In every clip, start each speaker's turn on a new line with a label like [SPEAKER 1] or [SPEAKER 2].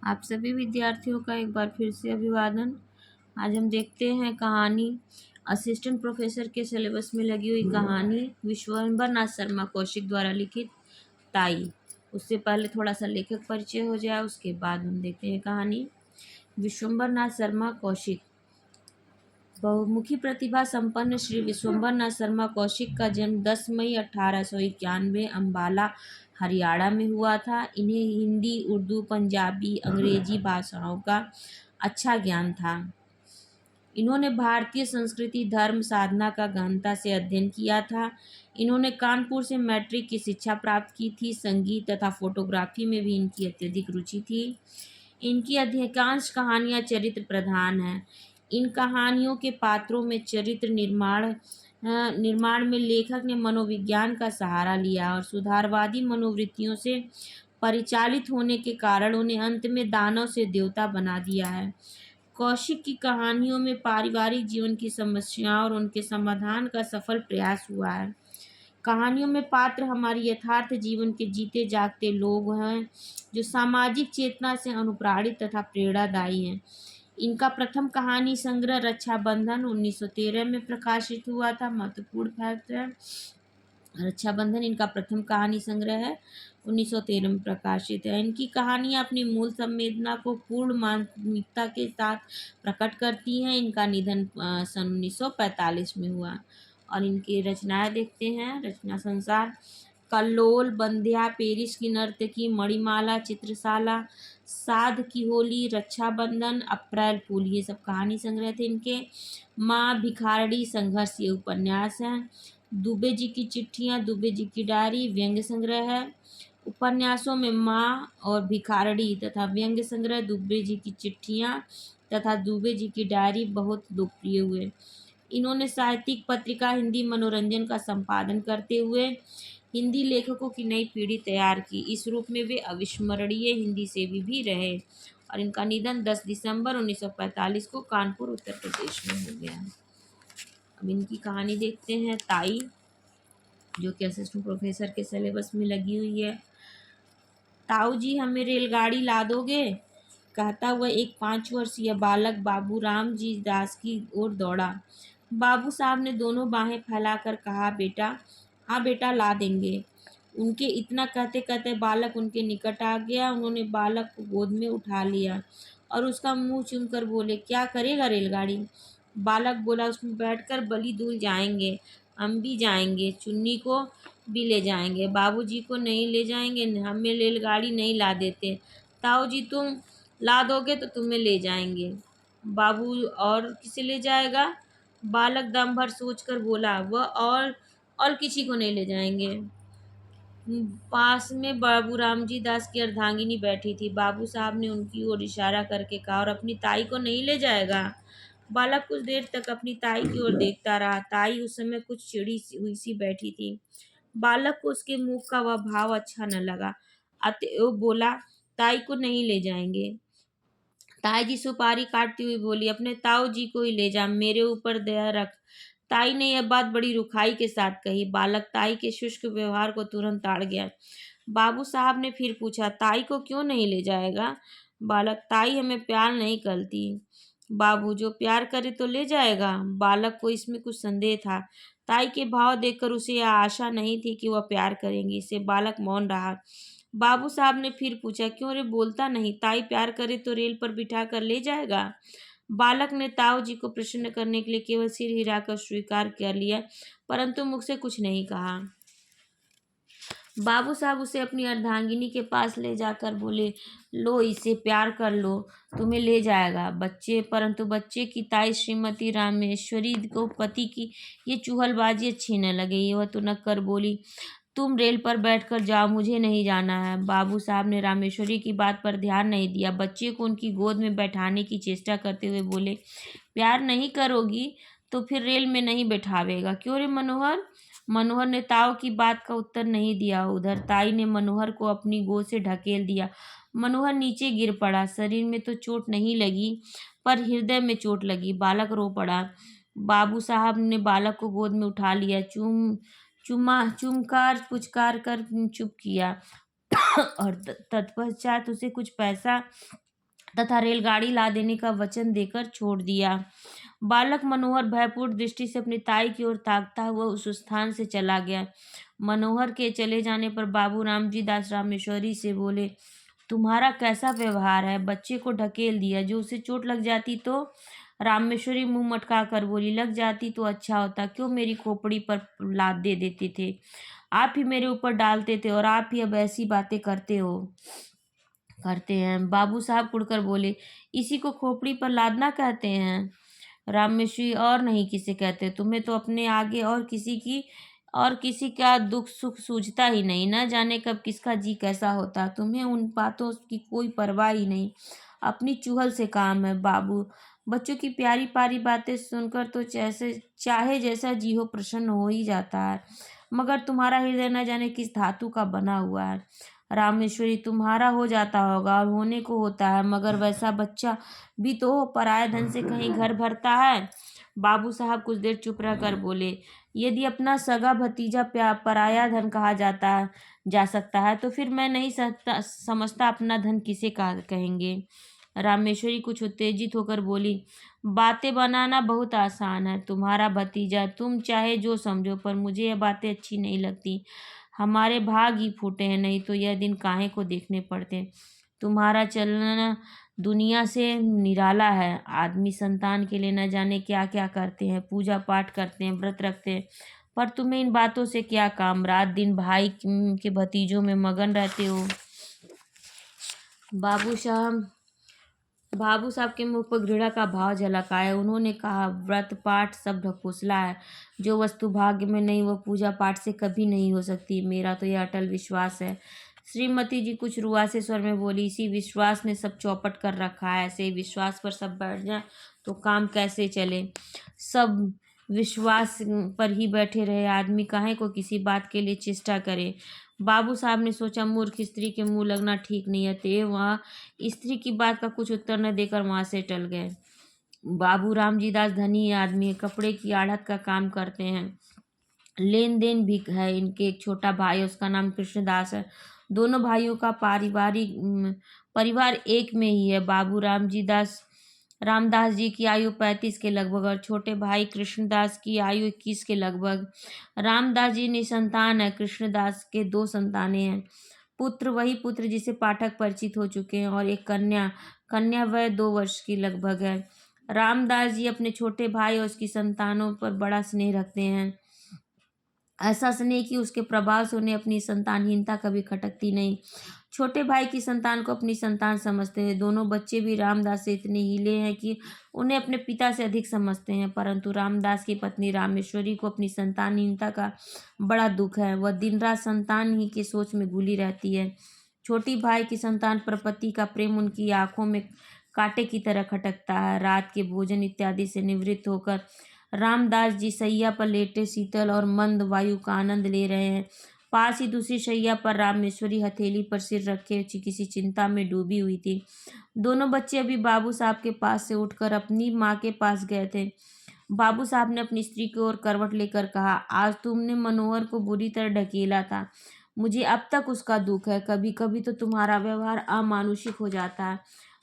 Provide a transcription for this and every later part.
[SPEAKER 1] आप सभी विद्यार्थियों का एक बार फिर से अभिवादन। आज हम देखते हैं कहानी असिस्टेंट प्रोफेसर के सिलेबस में लगी हुई कहानी विश्वंभर नाथ शर्मा कौशिक द्वारा लिखित ताई। उससे पहले थोड़ा सा लेखक परिचय हो जाए, उसके बाद हम देखते हैं कहानी। विश्वंभर नाथ शर्मा कौशिक। बहुमुखी प्रतिभा संपन्न श्री विश्वंभर नाथ शर्मा कौशिक का जन्म 10 मई 1891 अम्बाला हरियाणा में हुआ था। इन्हें हिंदी, उर्दू, पंजाबी, अंग्रेजी भाषाओं का अच्छा ज्ञान था। इन्होंने भारतीय संस्कृति, धर्म, साधना का गहनता से अध्ययन किया था। इन्होंने कानपुर से मैट्रिक की शिक्षा प्राप्त की थी। संगीत तथा फोटोग्राफी में भी इनकी अत्यधिक रुचि थी। इनकी अधिकांश कहानियाँ चरित्र प्रधान हैं। इन कहानियों के पात्रों में चरित्र निर्माण में लेखक ने मनोविज्ञान का सहारा लिया और सुधारवादी मनोवृत्तियों से परिचालित होने के कारण उन्हें अंत में दानव से देवता बना दिया है। कौशिक की कहानियों में पारिवारिक जीवन की समस्याओं और उनके समाधान का सफल प्रयास हुआ है। कहानियों में पात्र हमारी यथार्थ जीवन के जीते जागते लोग हैं, जो सामाजिक चेतना से अनुप्राणित तथा प्रेरणादायी हैं। इनका प्रथम कहानी संग्रह रक्षाबंधन 1913 में प्रकाशित हुआ था। महत्वपूर्ण फैक्ट है, रक्षाबंधन इनका प्रथम कहानी संग्रह है, 1913 में प्रकाशित है। इनकी कहानियाँ अपनी मूल संवेदना को पूर्ण मानविकता के साथ प्रकट करती हैं। इनका निधन सन 1945 में हुआ। और इनकी रचनाएं देखते हैं। रचना संसार, कल्लोल, बंध्या, पेरिस की नर्तकी, मणिमाला, चित्रशाला, साध की होली, रक्षाबंधन, अप्रैल फूल, ये सब कहानी संग्रह थे इनके। माँ भिखारड़ी, संघर्ष, ये उपन्यास हैं। दुबे जी की चिट्ठियाँ, दुबे जी की डायरी, व्यंग्य संग्रह है। उपन्यासों में माँ और भिखारड़ी तथा व्यंग्य संग्रह दुबे जी की चिट्ठियाँ तथा दुबे जी की डायरी बहुत लोकप्रिय हुए। इन्होंने साहित्यिक पत्रिका हिंदी मनोरंजन का संपादन करते हुए हिंदी लेखकों की नई पीढ़ी तैयार की। इस रूप में वे अविस्मरणीय हिंदी सेवी भी रहे। और इनका निधन 10 दिसंबर 1945 को कानपुर, उत्तर प्रदेश में हो गया। अब इनकी कहानी देखते हैं ताई, जो कि असिस्टेंट प्रोफेसर के सिलेबस में लगी हुई है। ताऊ जी, हमें रेलगाड़ी ला दोगे? कहता हुआ एक 5 वर्षीय बालक बाबू राम जी दास की ओर दौड़ा। बाबू साहब ने दोनों बाहें फैलाकर कहा, बेटा, हाँ बेटा, ला देंगे। उनके इतना कहते कहते बालक उनके निकट आ गया। उन्होंने बालक को गोद में उठा लिया और उसका मुंह चूमकर बोले, क्या करेगा रेलगाड़ी? बालक बोला, उसमें बैठकर बलि दूल जाएंगे, हम भी जाएंगे, चुन्नी को भी ले जाएंगे। बाबूजी को नहीं ले जाएंगे, हमें रेलगाड़ी नहीं ला देते। ताऊ जी, तुम ला दोगे तो तुम्हें ले जाएंगे। बाबू, और किसे ले जाएगा? बालक दम भर सोचकर बोला, वह और किसी को नहीं ले जाएंगे। पास में बाबू रामजी दास की अर्धांगिनी बैठी थी। बाबू साहब ने उनकी ओर इशारा करके कहा, और अपनी ताई को नहीं ले जाएगा? बालक कुछ देर तक अपनी ताई की ओर देखता रहा। ताई उस समय कुछ चिड़ी हुई सी बैठी थी। बालक को उसके मुंह का वह भाव अच्छा न लगा, अतएव बोला, ताई को नहीं ले जाएंगे। ताई जी सुपारी काटती हुई बोली, अपने ताऊ जी को ही ले जा, मेरे ऊपर दया रख। ताई ने यह बात बड़ी रुखाई के साथ कही। बालक ताई के शुष्क व्यवहार को तुरंत ताड़ गया। बाबू साहब ने फिर पूछा, ताई को क्यों नहीं ले जाएगा? बालक, ताई हमें प्यार नहीं करती। बाबू, जो प्यार करे तो ले जाएगा। बालक को इसमें कुछ संदेह था। ताई के भाव देखकर उसे यह आशा नहीं थी कि वह प्यार करेंगी। इससे बालक मौन रहा। बाबू साहब ने फिर पूछा, क्यों रे, बोलता नहीं? ताई प्यार करे तो रेल पर बिठा कर ले जाएगा। बालक ने ताऊ जी को प्रसन्न करने के लिए केवल सिर हिलाकर स्वीकार कर लिया, परंतु मुख से कुछ नहीं कहा। बाबू साहब उसे अपनी अर्धांगिनी के पास ले जाकर बोले, लो, इसे प्यार कर लो, तुम्हें ले जाएगा। परंतु बच्चे की ताई श्रीमती रामेश्वरी को पति की ये चुहलबाजी अच्छी न लगी। वह तो न कर बोली, तुम रेल पर बैठकर जाओ, मुझे नहीं जाना है। बाबू साहब ने रामेश्वरी की बात पर ध्यान नहीं दिया। बच्चे को उनकी गोद में बैठाने की चेष्टा करते हुए बोले, प्यार नहीं करोगी तो फिर रेल में नहीं बैठावेगा, क्यों रे मनोहर? मनोहर ने ताऊ की बात का उत्तर नहीं दिया। उधर ताई ने मनोहर को अपनी गोद से ढकेल दिया। मनोहर नीचे गिर पड़ा। शरीर में तो चोट नहीं लगी, पर हृदय में चोट लगी। बालक रो पड़ा। बाबू साहब ने बालक को गोद में उठा लिया, चुमकार पुचकार कर चुप किया और तत्पश्चात उसे कुछ पैसा तथा रेलगाड़ी ला देने का वचन देकर छोड़ दिया। बालक मनोहर भयपूर्ण दृष्टि से अपनी ताई की ओर ताकता हुआ उस स्थान से चला गया। मनोहर के चले जाने पर बाबू रामजी दास रामेश्वरी से बोले, तुम्हारा कैसा व्यवहार है? बच्चे को ढकेल दिया, जो उसे चोट लग जाती तो? रामेश्वरी मुंह मटका कर बोली, लग जाती तो अच्छा होता, क्यों मेरी खोपड़ी पर लात दे देते थे? आप ही मेरे ऊपर डालते थे और आप ही अब ऐसी बातें करते हैं। बाबू साहब कुड़कर बोले, इसी को खोपड़ी पर लादना कहते हैं? रामेश्वरी, और नहीं किसे कहते? तुम्हें तो अपने आगे और किसी का दुख सुख सूझता ही नहीं। न जाने कब किसका जी कैसा होता। तुम्हें उन बातों की कोई परवाह ही नहीं। अपनी चूहल से काम है। बाबू, बच्चों की प्यारी प्यारी बातें सुनकर तो चाहे जैसा जी हो प्रसन्न हो ही जाता है, मगर तुम्हारा हृदय न जाने किस धातु का बना हुआ है। रामेश्वरी, तुम्हारा हो जाता होगा और होने को होता है, मगर वैसा बच्चा भी तो हो, पराया धन से कहीं घर भरता है। बाबू साहब कुछ देर चुप रहकर बोले, यदि अपना सगा भतीजा पराया धन कहा जा सकता है, तो फिर मैं नहीं समझता अपना धन किसे कहेंगे। रामेश्वरी कुछ उत्तेजित होकर बोली, बातें बनाना बहुत आसान है। तुम्हारा भतीजा, तुम चाहे जो समझो, पर मुझे यह बातें अच्छी नहीं लगती। हमारे भाग ही फूटे हैं, नहीं तो यह दिन काहे को देखने पड़ते। तुम्हारा चलना दुनिया से निराला है। आदमी संतान के लिए न जाने क्या क्या करते हैं, पूजा पाठ करते हैं, व्रत रखते हैं, पर तुम्हें इन बातों से क्या काम? रात दिन भाई के भतीजों में मगन रहते हो। बाबू साहब बाबू साहब के मुख पर घृणा का भाव झलक आया। उन्होंने कहा, व्रत पाठ सब ढकोसला है। जो वस्तु भाग्य में नहीं वो पूजा पाठ से कभी नहीं हो सकती। मेरा तो यह अटल विश्वास है। श्रीमती जी कुछ रुआसे स्वर में बोली, इसी विश्वास ने सब चौपट कर रखा है। ऐसे विश्वास पर सब बैठ जाए तो काम कैसे चले? सब विश्वास पर ही बैठे रहे, आदमी काहे को किसी बात के लिए चेष्टा करे। बाबू साहब ने सोचा, मूर्ख स्त्री के मुंह लगना ठीक नहीं है, ते वह स्त्री की बात का कुछ उत्तर न देकर वहां से टल गए। बाबू रामजी दास धनी आदमी है, कपड़े की आढ़त का काम करते हैं, लेन देन भी है। इनके एक छोटा भाई है, उसका नाम कृष्णदास है। दोनों भाइयों का परिवार एक में ही है। बाबू रामदास जी की आयु 35 के लगभग और छोटे भाई कृष्णदास की आयु 21 के लगभग। रामदास जी निसंतान है। कृष्णदास के 2 संतानें हैं। पुत्र वही पुत्र जिसे पाठक परिचित हो चुके हैं, और एक कन्या वह 2 वर्ष की लगभग है। रामदास जी अपने छोटे भाई और उसकी संतानों पर बड़ा स्नेह रखते हैं। ऐसा स्नेह कि उसके प्रभाव से उन्हें अपनी संतानहीनता कभी खटकती नहीं। छोटे भाई की संतान को अपनी संतान समझते हैं। दोनों बच्चे भी रामदास से इतने हीले हैं कि उन्हें अपने पिता से अधिक समझते हैं, परंतु रामदास की पत्नी रामेश्वरी को अपनी संतानहीनता का बड़ा दुख है। वह दिन रात संतान ही की सोच में घुली रहती है। छोटी भाई की संतान पर पति का प्रेम उनकी आंखों में कांटे की तरह खटकता है। रात के भोजन इत्यादि से निवृत्त होकर रामदास जी शैया पर लेटे शीतल और मंद वायु का आनंद ले रहे हैं। पास ही दूसरी शैया पर रामेश्वरी हथेली पर सिर रखे किसी चिंता में डूबी हुई थी। दोनों बच्चे अभी बाबू साहब के पास से उठकर अपनी माँ के पास गए थे। बाबू साहब ने अपनी स्त्री की ओर करवट लेकर कहा, आज तुमने मनोहर को बुरी तरह ढकेला था। मुझे अब तक उसका दुख है। कभी कभी तो तुम्हारा व्यवहार अमानुषिक हो जाता है।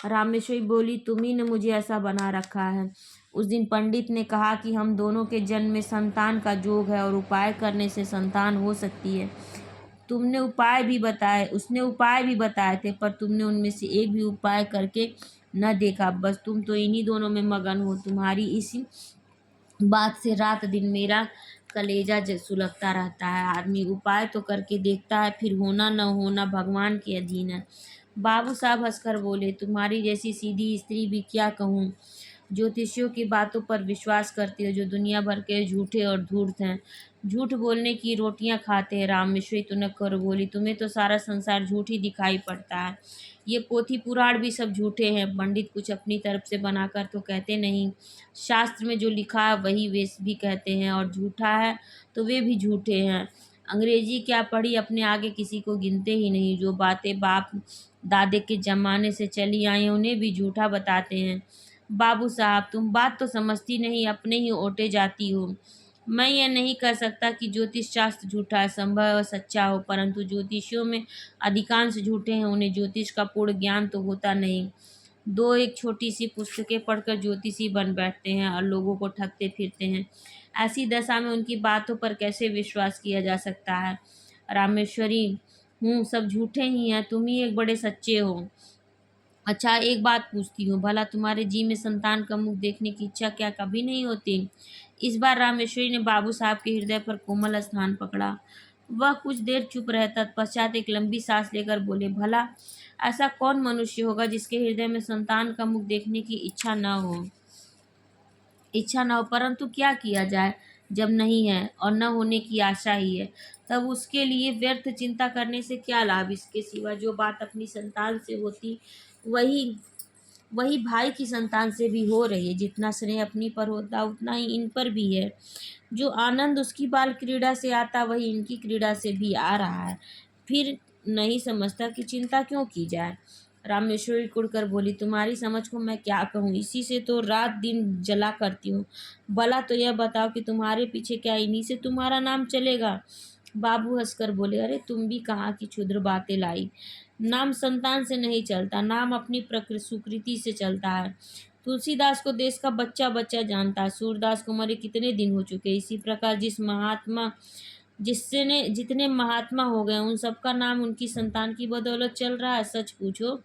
[SPEAKER 1] रामेश्वरी बोली, तुम्ही ने मुझे ऐसा बना रखा है। उस दिन पंडित ने कहा कि हम दोनों के जन्म में संतान का जोग है और उपाय करने से संतान हो सकती है। उसने उपाय भी बताए थे, पर तुमने उनमें से एक भी उपाय करके न देखा। बस तुम तो इन्हीं दोनों में मगन हो। तुम्हारी इसी बात से रात दिन मेरा कलेजा सुलगता रहता है। आदमी उपाय तो करके देखता है, फिर होना न होना भगवान के अधीन है। बाबू साहब हंसकर बोले, तुम्हारी जैसी सीधी स्त्री भी क्या कहूँ, ज्योतिषियों की बातों पर विश्वास करती हो, जो दुनिया भर के झूठे और धूर्त हैं। झूठ बोलने की रोटियां खाते हैं। रामेश्वरी तुनक कर बोली, तुम्हें तो सारा संसार झूठ ही दिखाई पड़ता है। ये पोथी पुराण भी सब झूठे हैं। पंडित कुछ अपनी तरफ से बनाकर तो कहते नहीं। शास्त्र में जो लिखा है वही वे भी कहते हैं, और झूठा है तो वे भी झूठे हैं। अंग्रेजी क्या पढ़ी, अपने आगे किसी को गिनते ही नहीं। जो बातें बाप दादे के ज़माने से चली आई हैं उन्हें भी झूठा बताते हैं। बाबू साहब, तुम बात तो समझती नहीं, अपने ही ओटे जाती हो। मैं यह नहीं कह सकता कि ज्योतिष शास्त्र झूठा है, संभव है वह सच्चा हो, परंतु ज्योतिषियों में अधिकांश झूठे हैं। उन्हें ज्योतिष का पूर्ण ज्ञान तो होता नहीं। दो एक छोटी सी पुस्तकें पढ़कर ज्योतिषी बन बैठते हैं और लोगों को ठगते फिरते हैं। ऐसी दशा में उनकी बातों पर कैसे विश्वास किया जा सकता है? रामेश्वरी, हूँ, सब झूठे ही हैं, तुम ही एक बड़े सच्चे हो। अच्छा, एक बात पूछती हूँ, भला तुम्हारे जी में संतान का मुख देखने की इच्छा क्या कभी नहीं होती? इस बार रामेश्वरी ने बाबू साहब के हृदय पर कोमल स्थान पकड़ा। वह कुछ देर चुप रहे, तत्पश्चात एक लंबी सांस लेकर बोले, भला ऐसा कौन मनुष्य होगा जिसके हृदय में संतान का मुख देखने की इच्छा न हो, परंतु क्या किया जाए, जब नहीं है और न होने की आशा ही है, तब उसके लिए व्यर्थ चिंता करने से क्या लाभ? इसके सिवा जो बात अपनी संतान से होती, वही वही भाई की संतान से भी हो रही है। जितना स्नेह अपनी पर होता उतना ही इन पर भी है। जो आनंद उसकी बाल क्रीड़ा से आता वही इनकी क्रीड़ा से भी आ रहा है। फिर नहीं समझता कि चिंता क्यों की जाए। रामेश्वरी कुड़कर बोली, तुम्हारी समझ को मैं क्या कहूँ, इसी से तो रात दिन जला करती हूँ। भला तो यह बताओ कि तुम्हारे पीछे क्या इन्हीं से तुम्हारा नाम चलेगा? बाबू हंसकर बोले, अरे तुम भी कहाँ की क्षुद्र बातें लाई। नाम संतान से नहीं चलता, नाम अपनी प्रकृति सुकृति से चलता है। तुलसीदास को देश का बच्चा बच्चा जानता है। सूरदास को मरे कितने दिन हो चुके। इसी प्रकार जिसने जितने महात्मा हो गए उन सबका नाम उनकी संतान की बदौलत चल रहा है। सच पूछो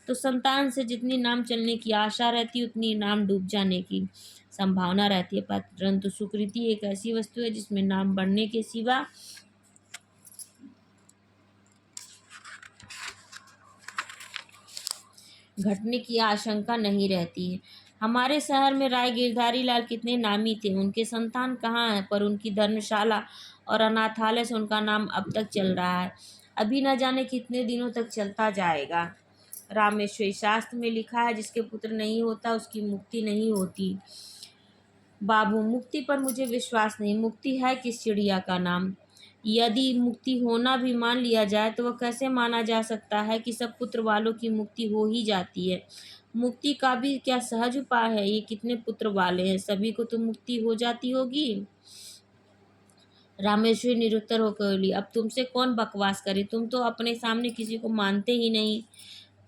[SPEAKER 1] तो संतान से जितनी नाम चलने की आशा रहती उतनी नाम डूब जाने की संभावना रहती है। परंतु सुकृति एक ऐसी वस्तु है जिसमें नाम बढ़ने के सिवा घटने की आशंका नहीं रहती है। हमारे शहर में राय गिरधारी लाल कितने नामी थे, उनके संतान कहाँ हैं, पर उनकी धर्मशाला और अनाथालय से उनका नाम अब तक चल रहा है। अभी न जाने कितने दिनों तक चलता जाएगा। रामेश्वरी, शास्त्र में लिखा है, जिसके पुत्र नहीं होता उसकी मुक्ति नहीं होती। बाबू, मुक्ति पर मुझे विश्वास नहीं। मुक्ति है किस चिड़िया का नाम? यदि मुक्ति होना भी मान लिया जाए तो वह कैसे माना जा सकता है कि सब पुत्र वालों की मुक्ति हो ही जाती है? मुक्ति का भी क्या सहज उपाय है? ये कितने पुत्र वाले हैं, सभी को तो मुक्ति हो जाती होगी। रामेश्वरी निरुत्तर होकर बोली, अब तुमसे कौन बकवास करे, तुम तो अपने सामने किसी को मानते ही नहीं।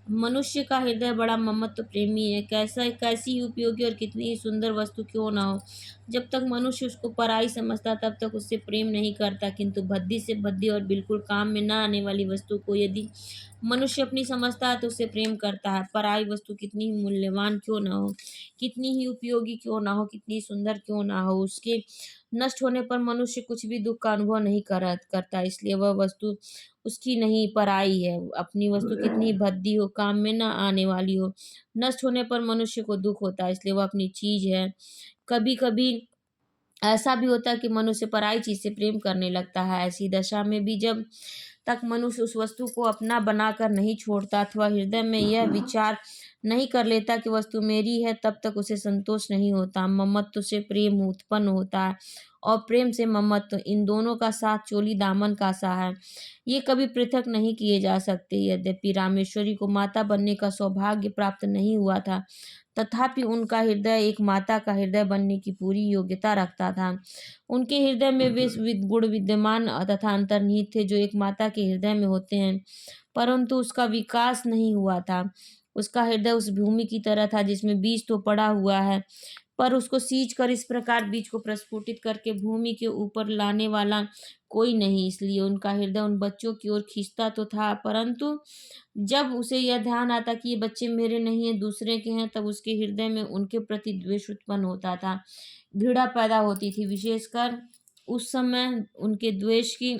[SPEAKER 1] मनुष्य का हृदय बड़ा ममत्व प्रेमी है। कैसी उपयोगी और कितनी ही सुंदर वस्तु क्यों ना हो, जब तक मनुष्य उसको पराई समझता तब तक उससे प्रेम नहीं करता, किंतु भद्दी से भद्दी और बिल्कुल काम में न आने वाली वस्तु को यदि मनुष्य अपनी समझता है तो उससे प्रेम करता है। पराई वस्तु कितनी ही मूल्यवान क्यों ना हो, कितनी ही उपयोगी क्यों ना हो, कितनी सुंदर क्यों ना हो, उसके नष्ट होने पर मनुष्य कुछ भी दुख का अनुभव नहीं करता, इसलिए वह वस्तु उसकी नहीं, पराई है। अपनी वस्तु कितनी भद्दी हो, काम में ना आने वाली हो, नष्ट होने पर मनुष्य को दुख होता है, इसलिए वह अपनी चीज है। कभी कभी ऐसा भी होता है कि मनुष्य पराई चीज से प्रेम करने लगता है। ऐसी दशा में भी जब तक मनुष्य उस वस्तु को अपना बनाकर नहीं छोड़ता अथवा हृदय में यह विचार नहीं कर लेता कि वस्तु मेरी है, तब तक उसे संतोष नहीं होता। ममत्व से प्रेम उत्पन्न होता है और प्रेम से ममत्व, इन दोनों का साथ चोली दामन का सा है। ये कभी पृथक नहीं किए जा सकते। यद्यपि रामेश्वरी को माता बनने का सौभाग्य प्राप्त नहीं हुआ था, तथापि उनका हृदय एक माता का हृदय बनने की पूरी योग्यता रखता था। उनके हृदय में वे गुण विद्यमान तथा अंतर्निहित थे जो एक माता के हृदय में होते हैं, परंतु उसका विकास नहीं हुआ था। उसका हृदय उस भूमि की तरह था जिसमें बीज तो पड़ा हुआ है, पर उसको सींच कर इस प्रकार बीज को प्रस्फुटित करके भूमि के ऊपर लाने वाला कोई नहीं। इसलिए उनका हृदय उन बच्चों की ओर खींचता तो था, परंतु जब उसे यह ध्यान आता कि ये बच्चे मेरे नहीं हैं, दूसरे के हैं, तब उसके हृदय में उनके प्रति द्वेष उत्पन्न होता था, घृणा पैदा होती थी। विशेषकर उस समय उनके द्वेष की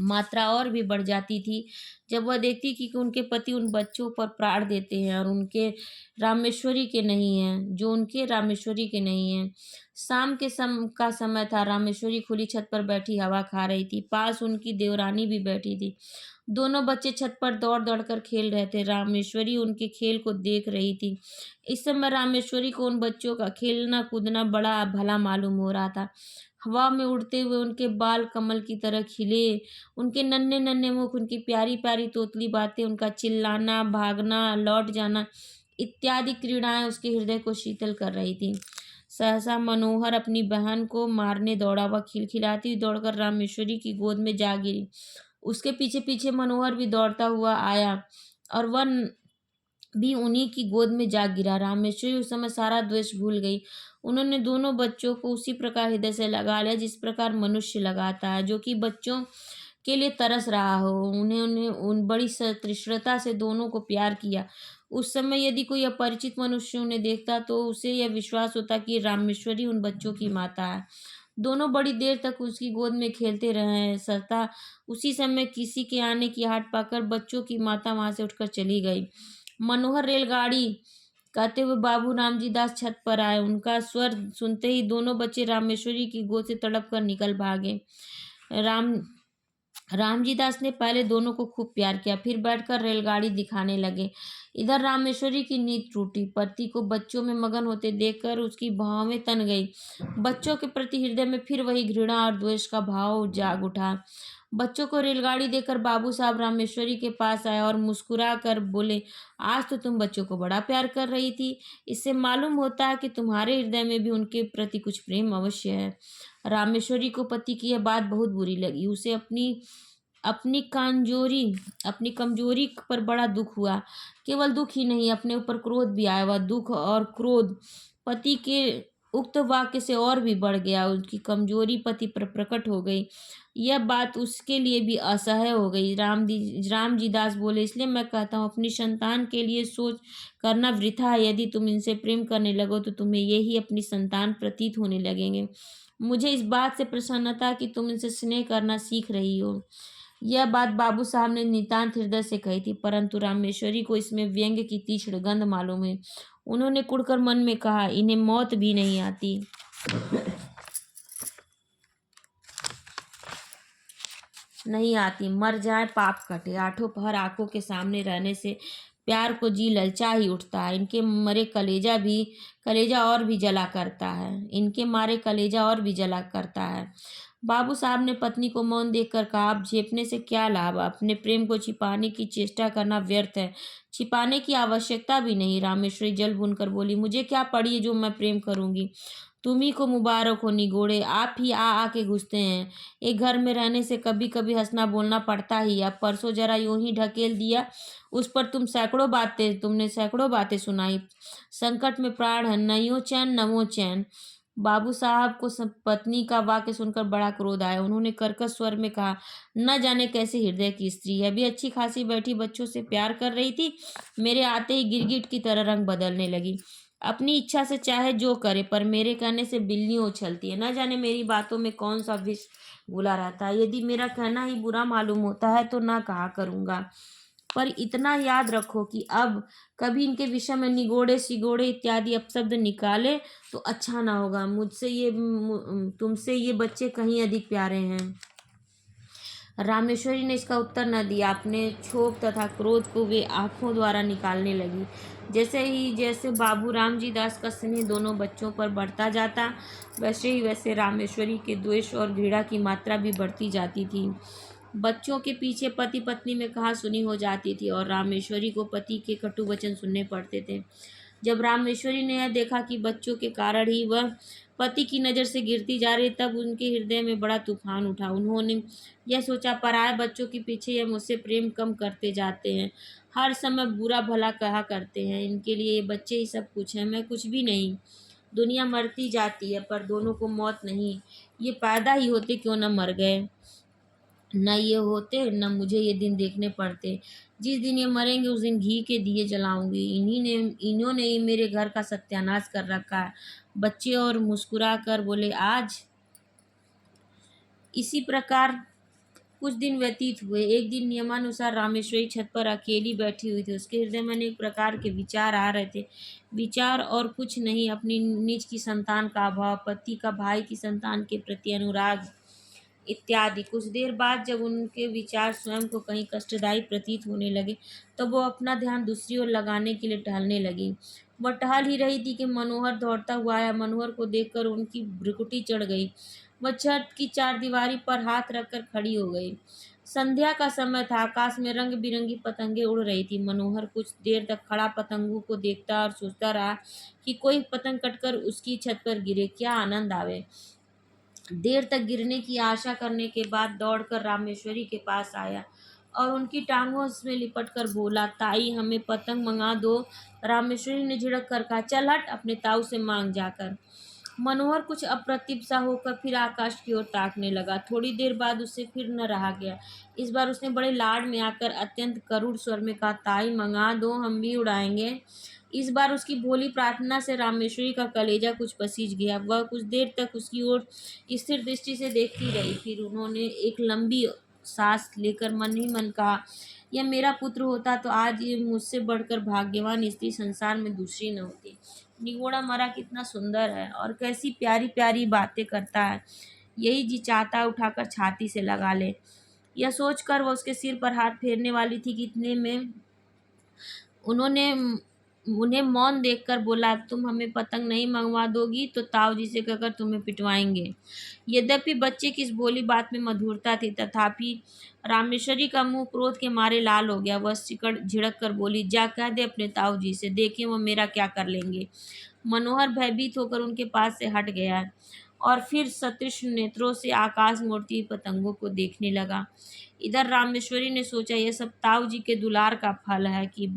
[SPEAKER 1] मात्रा और भी बढ़ जाती थी जब वह देखती कि उनके पति उन बच्चों पर प्राण देते हैं और उनके रामेश्वरी के नहीं हैं, जो उनके रामेश्वरी के नहीं हैं। शाम का समय था। रामेश्वरी खुली छत पर बैठी हवा खा रही थी। पास उनकी देवरानी भी बैठी थी। दोनों बच्चे छत पर दौड़ दौड़ कर खेल रहे थे। रामेश्वरी उनके खेल को देख रही थी। इस समय रामेश्वरी को उन बच्चों का खेलना कूदना बड़ा भला मालूम हो रहा था। हवा में उड़ते हुए उनके बाल कमल की तरह खिले, उनके नन्हे नन्हे मुख, उनकी प्यारी प्यारी तोतली बातें, उनका चिल्लाना, भागना, लौट जाना इत्यादि क्रीड़ाएं उसके हृदय को शीतल कर रही थी। सहसा मनोहर अपनी बहन को मारने दौड़ा। वह खिलखिलाती हुई दौड़कर रामेश्वरी की गोद में जा गिरी। उसके पीछे पीछे मनोहर भी दौड़ता हुआ आया और वह भी उन्हीं की गोद में जा गिरा। रामेश्वरी उस समय सारा द्वेष भूल गई। उन्होंने दोनों बच्चों को उसी प्रकार हृदय से लगा लिया जिस प्रकार मनुष्य लगाता है, जो कि बच्चों के लिए तरस रहा हो। उन्हें उन्हें उन बड़ी तृष्णता से दोनों को प्यार किया। उस समय यदि कोई अपरिचित मनुष्य उन्हें देखता तो उसे यह विश्वास होता कि रामेश्वरी उन बच्चों की माता है। दोनों बड़ी देर तक उसकी गोद में खेलते रहे। सता उसी समय किसी के आने की आहट पाकर बच्चों की माता वहां से उठकर चली गई। मनोहर रेलगाड़ी कहते हुए बाबू रामजी दास छत पर आए। उनका स्वर सुनते ही दोनों बच्चे रामेश्वरी की गोद से तड़प कर निकल भागे। राम रामजी दास ने पहले दोनों को खूब प्यार किया, फिर बैठकर रेलगाड़ी दिखाने लगे। इधर रामेश्वरी की नींद टूटी। पति को बच्चों में मगन होते देखकर उसकी भावें तन गई। बच्चों के प्रति हृदय में फिर वही घृणा और द्वेष का भाव जाग उठा। बच्चों को रेलगाड़ी देकर बाबू साहब रामेश्वरी के पास आए और मुस्कुरा कर बोले, आज तो तुम बच्चों को बड़ा प्यार कर रही थी। इससे मालूम होता है कि तुम्हारे हृदय में भी उनके प्रति कुछ प्रेम अवश्य है। रामेश्वरी को पति की यह बात बहुत बुरी लगी। उसे अपनी अपनी कमजोरी अपनी कमजोरी पर बड़ा दुख हुआ। केवल दुख ही नहीं, अपने ऊपर क्रोध भी आया। वह दुख और क्रोध पति के उक्त वाक्य से और भी बढ़ गया। उसकी कमजोरी पति पर प्रकट हो गई। यह बात उसके लिए भी असह्य हो गई। रामजी दास बोले, इसलिए मैं कहता हूँ अपनी संतान के लिए सोच करना वृथा है। यदि तुम इनसे प्रेम करने लगो तो तुम्हें यही अपनी संतान प्रतीत होने लगेंगे। मुझे इस बात से प्रसन्नता कि तुम इनसे स्नेह करना सीख रही हो। यह बात बाबू साहब ने नितांत हृदय से कही थी, परंतु रामेश्वरी को इसमें व्यंग्य की तीक्ष्ण गंध मालूम हुई। उन्होंने कुढ़कर मन में कहा, इन्हें मौत भी नहीं आती। मर जाए पाप कटे। आठों पहर आंखों के सामने रहने से प्यार को जी ललचा ही उठता है। इनके मरे कलेजा और भी जला करता है। इनके मारे कलेजा और भी जला करता है। बाबू साहब ने पत्नी को मौन देखकर कहा, अब झेपने से क्या लाभ। अपने प्रेम को छिपाने की चेष्टा करना व्यर्थ है। छिपाने की आवश्यकता भी नहीं। रामेश्वरी जल भूनकर बोली, मुझे क्या पड़ी है जो मैं प्रेम करूंगी। तुम्ही को मुबारक हो निगोड़े, आप ही आके घुसते हैं। एक घर में रहने से कभी कभी हंसना बोलना पड़ता ही। अब परसों जरा यूं ही ढकेल दिया, उस पर तुमने सैकड़ों बातें सुनाई। संकट में प्राण है, न यो चैन न वो चैन। बाबू साहब को पत्नी का वाक्य सुनकर बड़ा क्रोध आया। उन्होंने कर्कश स्वर में कहा, न जाने कैसे हृदय की स्त्री है। अभी अच्छी खासी बैठी बच्चों से प्यार कर रही थी, मेरे आते ही गिरगिट की तरह रंग बदलने लगी। अपनी इच्छा से चाहे जो करे, पर मेरे कहने से बिल्ली उछलती है। न जाने मेरी बातों में कौन सा विष घुला रहता है। यदि मेरा कहना ही बुरा मालूम होता है तो ना कहा करूंगा, पर इतना याद रखो कि अब कभी इनके विषय में निगोड़े सिगोड़े इत्यादि अपशब्द निकाले तो अच्छा ना होगा। तुमसे ये बच्चे कहीं अधिक प्यारे हैं। रामेश्वरी ने इसका उत्तर न दिया। अपने क्षोभ तथा क्रोध को वे आंखों द्वारा निकालने लगी। जैसे बाबू रामजी दास का स्नेह दोनों बच्चों पर बढ़ता जाता, वैसे रामेश्वरी के द्वेष और घृणा की मात्रा भी बढ़ती जाती थी। बच्चों के पीछे पति पत्नी में कहा सुनी हो जाती थी और रामेश्वरी को पति के कटु वचन सुनने पड़ते थे। जब रामेश्वरी ने यह देखा कि बच्चों के कारण ही वह पति की नज़र से गिरती जा रही, तब उनके हृदय में बड़ा तूफान उठा। उन्होंने यह सोचा, पराये बच्चों के पीछे यह मुझसे प्रेम कम करते जाते हैं, हर समय बुरा भला कहा करते हैं। इनके लिए ये बच्चे ही सब कुछ हैं, मैं कुछ भी नहीं। दुनिया मरती जाती है पर दोनों को मौत नहीं। ये पैदा ही होते क्यों न मर गए। न ये होते न मुझे ये दिन देखने पड़ते। जिस दिन ये मरेंगे उस दिन घी के दिए जलाऊंगी। इन्होंने ही मेरे घर का सत्यानाश कर रखा है। बच्चे और मुस्कुरा कर बोले, आज। इसी प्रकार कुछ दिन व्यतीत हुए। एक दिन नियमानुसार रामेश्वरी छत पर अकेली बैठी हुई थी। उसके हृदय में अनेक प्रकार के विचार आ रहे थे। विचार और कुछ नहीं, अपनी निज की संतान का अभाव, पति का भाई की संतान के प्रति अनुराग इत्यादि। कुछ देर बाद जब उनके विचार स्वयं को कहीं कष्टदायी प्रतीत होने लगे, तब वो अपना ध्यान दूसरी ओर लगाने के लिए टहलने लगी। वह टहल ही रही थी कि मनोहर दौड़ता हुआ आया। मनोहर को देखकर उनकी भ्रुकुटी चढ़ गई। वह छत की चारदीवारी पर हाथ रखकर खड़ी हो गई। संध्या का समय था। आकाश में रंग बिरंगी पतंगे उड़ रही थी। मनोहर कुछ देर तक खड़ा पतंगों को देखता और सोचता रहा कि कोई पतंग कटकर उसकी छत पर गिरे, क्या आनंद आवे। देर तक गिरने की आशा करने के बाद दौड़कर रामेश्वरी के पास आया। और उनकी टांगों में लिपट कर बोला, ताई हमें पतंग मंगा दो। रामेश्वरी ने झिड़क कर कहा, चल हट, अपने ताऊ से मांग जाकर। मनोहर कुछ अप्रतिभ सा होकर फिर आकाश की ओर ताकने लगा। थोड़ी देर बाद उससे फिर न रहा गया। इस बार उसने बड़े लाड में आकर अत्यंत करुण स्वर में कहा, ताई मंगा दो, हम भी उड़ाएंगे। इस बार उसकी भोली प्रार्थना से रामेश्वरी का कलेजा कुछ पसीज गया। वह कुछ देर तक उसकी ओर स्थिर दृष्टि से देखती रही। फिर उन्होंने एक लंबी सांस लेकर मन ही मन कहा, यह मेरा पुत्र होता तो आज ये मुझसे बढ़कर भाग्यवान स्त्री संसार में दूसरी न होती। निगोड़ा मरा कितना सुंदर है और कैसी प्यारी प्यारी बातें करता है। यही जी चाहता है उठाकर छाती से लगा ले। यह सोचकर वह उसके सिर पर हाथ फेरने वाली थी कि इतने में उन्होंने उन्हें मौन देखकर बोला, तुम हमें पतंग नहीं मंगवा दोगी तो ताऊ जी से कहकर तुम्हें पिटवाएंगे। यद्यपि बच्चे की इस बोली बात में मधुरता थी, तथापि रामेश्वरी का मुंह क्रोध के मारे लाल हो गया। वह सिकड़ झिड़क कर बोली, जा कह दे अपने ताऊ जी से, देखें वो मेरा क्या कर लेंगे। मनोहर भयभीत होकर उनके पास से हट गया और फिर सतृष्ण नेत्रों से आकाश में उड़ती हुई पतंगों को देखने लगा। इधर रामेश्वरी ने सोचा, यह सब ताऊ जी के दुलार का फल है कि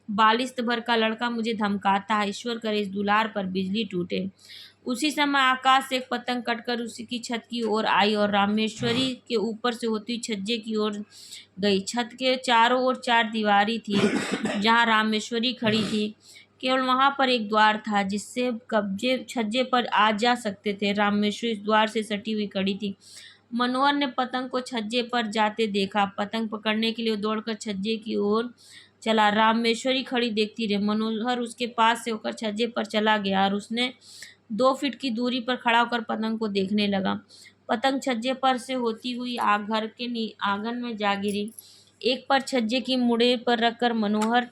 [SPEAKER 1] बालिश्त भर का लड़का मुझे धमकाता है। ईश्वर करे इस दुलार पर बिजली टूटे। उसी समय आकाश से एक पतंग कटकर उसी की छत की ओर आई और रामेश्वरी के ऊपर से होती हुई छज्जे की ओर गई। छत के चारों ओर चार दीवारी थी। जहाँ रामेश्वरी खड़ी थी केवल वहां पर एक द्वार था जिससे कब्जे छज्जे पर आ जा सकते थे। रामेश्वरी इस द्वार से सटी हुई खड़ी थी। मनोहर ने पतंग को छज्जे पर जाते देखा। पतंग पकड़ने के लिए वो दौड़कर छज्जे की ओर चला। रामेश्वरी खड़ी देखती रही। मनोहर उसके पास से होकर छज्जे पर चला गया और उसने 2 फीट की दूरी पर खड़ा होकर पतंग को देखने लगा। पतंग छज्जे पर से होती हुई घर के आंगन में जा गिरी। एक पर छज्जे की मुड़े पर रखकर मनोहर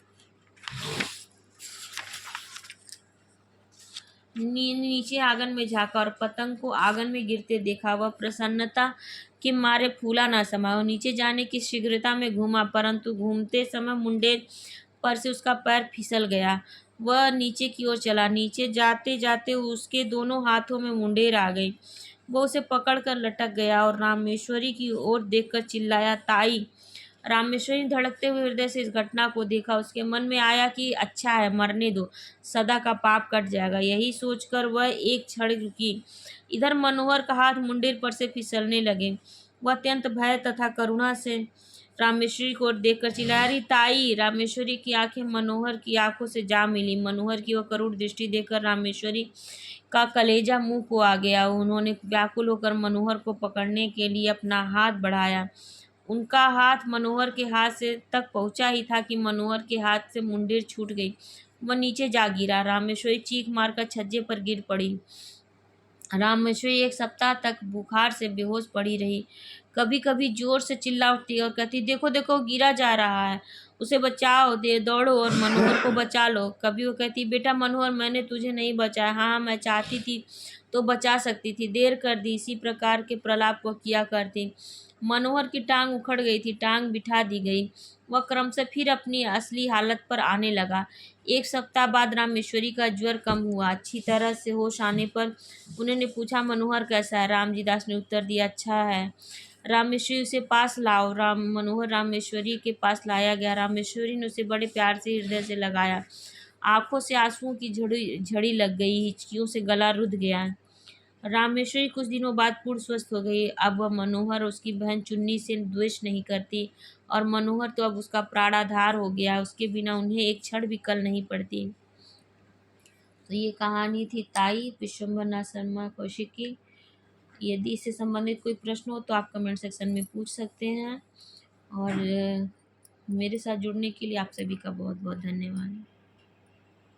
[SPEAKER 1] नीचे आंगन में झांका और पतंग को आंगन में गिरते देखा। वह प्रसन्नता के मारे फूला न समा। वह नीचे जाने की शीघ्रता में घूमा, परंतु घूमते समय मुंडे पर से उसका पैर फिसल गया। वह नीचे की ओर चला। नीचे जाते जाते उसके दोनों हाथों में मुंडेर आ गई। वह उसे पकड़कर लटक गया और रामेश्वरी की ओर देखकर चिल्लाया, ताई। रामेश्वरी ने धड़कते हुए हृदय से इस घटना को देखा। उसके मन में आया कि अच्छा है, मरने दो, सदा का पाप कट जाएगा। यही सोचकर वह एक क्षण रुकी। इधर मनोहर का हाथ मुंडेर पर से फिसलने लगे। वह अत्यंत भय तथा करुणा से रामेश्वरी को देखकर चिल्लाया, अरे ताई। रामेश्वरी की आंखें मनोहर की आंखों से जा मिली। मनोहर की वह करुण दृष्टि देखकर रामेश्वरी का कलेजा मुंह को आ गया। उन्होंने व्याकुल होकर मनोहर को पकड़ने के लिए अपना हाथ बढ़ाया। उनका हाथ मनोहर के हाथ से तक पहुंचा ही था कि मनोहर के हाथ से मुंडेर छूट गई। वह नीचे जा गिरा। रामेश्वरी चीख मारकर छज्जे पर गिर पड़ी। रामेश्वरी 1 सप्ताह तक बुखार से बेहोश पड़ी रही। कभी कभी जोर से चिल्ला उठती और कहती, देखो देखो गिरा जा रहा है, उसे बचाओ, दे दौड़ो और मनोहर को बचा लो। कभी वो कहती, बेटा मनोहर, मैंने तुझे नहीं बचाया। हाँ, मैं चाहती थी तो बचा सकती थी, देर कर दी। इसी प्रकार के प्रलाप को किया करती। मनोहर की टांग उखड़ गई थी, टांग बिठा दी गई। वह क्रमशः फिर अपनी असली हालत पर आने लगा। 1 सप्ताह बाद रामेश्वरी का ज्वर कम हुआ। अच्छी तरह से होश आने पर उन्होंने पूछा, मनोहर कैसा है? रामजी दास ने उत्तर दिया, अच्छा है। रामेश्वरी उसे पास लाओ। मनोहर रामेश्वरी के पास लाया गया। रामेश्वरी ने उसे बड़े प्यार से हृदय से लगाया। आंखों से आंसुओं की झड़ी लग गई। हिचकियों से गला रुध गया। रामेश्वरी कुछ दिनों बाद पूर्ण स्वस्थ हो गई। अब वह मनोहर और उसकी बहन चुन्नी से द्वेष नहीं करती और मनोहर तो अब उसका प्राणाधार हो गया। उसके बिना उन्हें एक क्षण भी कल नहीं पड़ती। तो ये कहानी थी ताई, विश्वंभर नाथ शर्मा कौशिक की। यदि इससे संबंधित कोई प्रश्न हो तो आप कमेंट सेक्शन में पूछ सकते हैं। और मेरे साथ जुड़ने के लिए आप सभी का बहुत बहुत धन्यवाद।